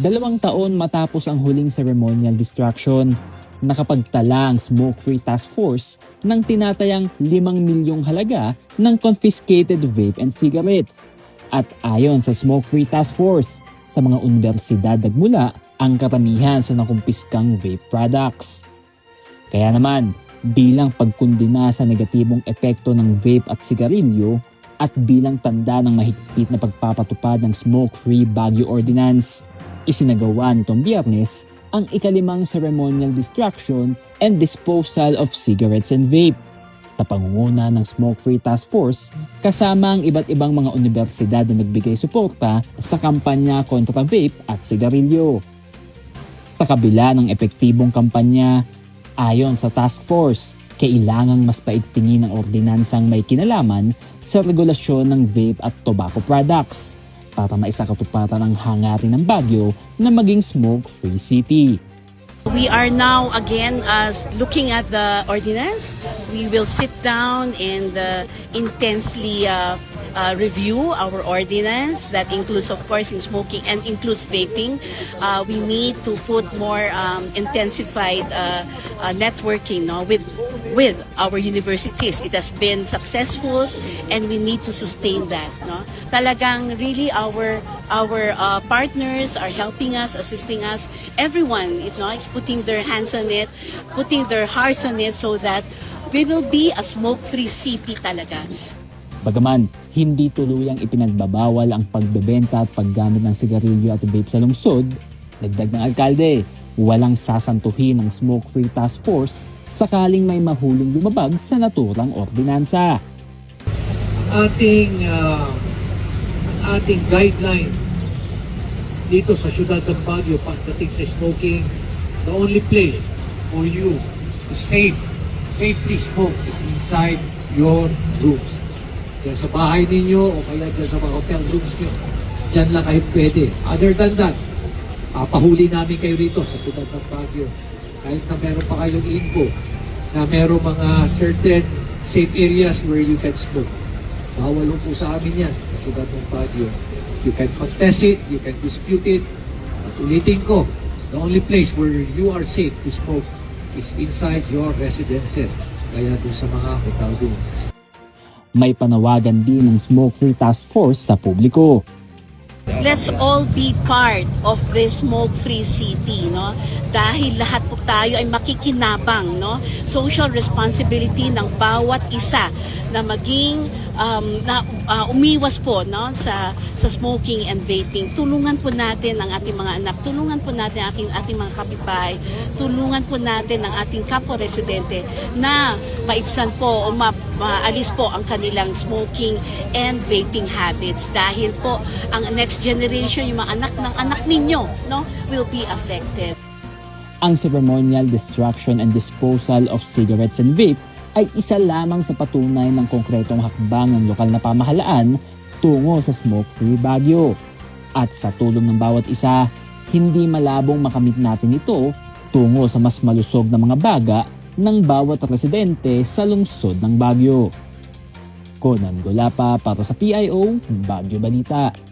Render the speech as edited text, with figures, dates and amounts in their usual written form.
2 taon matapos ang huling ceremonial distraction, nakapagtala ang Smoke-Free Task Force ng tinatayang 5 milyong halaga ng confiscated vape and cigarettes. At ayon sa Smoke-Free Task Force, sa mga universidad nagmula ang karamihan sa nakumpiskang vape products. Kaya naman, bilang pagkundina sa negatibong epekto ng vape at sigarilyo at bilang tanda ng mahigpit na pagpapatupad ng Smoke-Free Baguio Ordinance, isinagawa nitong Biyernes ang ika-5 ceremonial distraction and disposal of cigarettes and vape sa pangunguna ng Smoke-Free Task Force kasama ang iba't ibang mga universidad na nagbigay suporta sa kampanya kontra vape at sigarilyo. Sa kabila ng epektibong kampanya, ayon sa task force, kailangang mas paigtingin ang ordinansang may kinalaman sa regulasyon ng vape at tobacco products para maisakatuparan ang hangarin ng Baguio na maging smoke-free city. We are now again looking at the ordinance. We will sit down and intensely review our ordinance that includes, of course, in smoking and includes vaping. We need to put more intensified networking with our universities. It has been successful and we need to sustain that. Talagang really our partners are helping us, assisting us. Everyone is putting their hands on it, putting their hearts on it so that we will be a smoke-free city talaga. Bagaman hindi tuluyang ipinagbabawal ang pagbebenta at paggamit ng sigarilyo at vape sa lungsod, dagdag ng alkalde, walang sasantuhin ng Smoke-Free Task Force sakaling may mahuling lumabag sa naturang ordinansa. Ating guideline dito sa siyudad ng Baguio pagdating sa smoking, the only place for you to safely smoke is inside your rooms. Diyan sa bahay ninyo o kaya dyan sa mga hotel rooms nyo, dyan lang kayo pwede. Other than that, pahuli namin kayo rito sa siyudad ng Baguio. Kahit na meron pa kayong info na meron mga certain safe areas where you can smoke. Bawal po sa amin yan sa siyudad ng Baguio. You can contest it, you can dispute it. At ulitin ko, the only place where you are safe to smoke is inside your residences. Kaya doon sa mga hotel rooms. May panawagan din ng Smoke-Free Task Force sa publiko. Let's all be part of this smoke-free city, dahil lahat po tayo ay makikinabang, social responsibility ng bawat isa na maging umiwas po sa smoking and vaping. Tulungan po natin ang ating mga anak, tulungan po natin ang ating mga kapitbahay, tulungan po natin ang ating kapwa-residente na maibsan po o maalis po ang kanilang smoking and vaping habits dahil po ang next generation, yung mga anak ng anak ninyo, will be affected. Ang ceremonial destruction and disposal of cigarettes and vape ay isa lamang sa patunay ng konkretong hakbang ng lokal na pamahalaan tungo sa Smoke-Free Baguio. At sa tulong ng bawat isa, hindi malabong makamit natin ito tungo sa mas malusog na mga baga ng bawat residente sa lungsod ng Baguio. Conan Golapa para sa PIO Baguio Balita.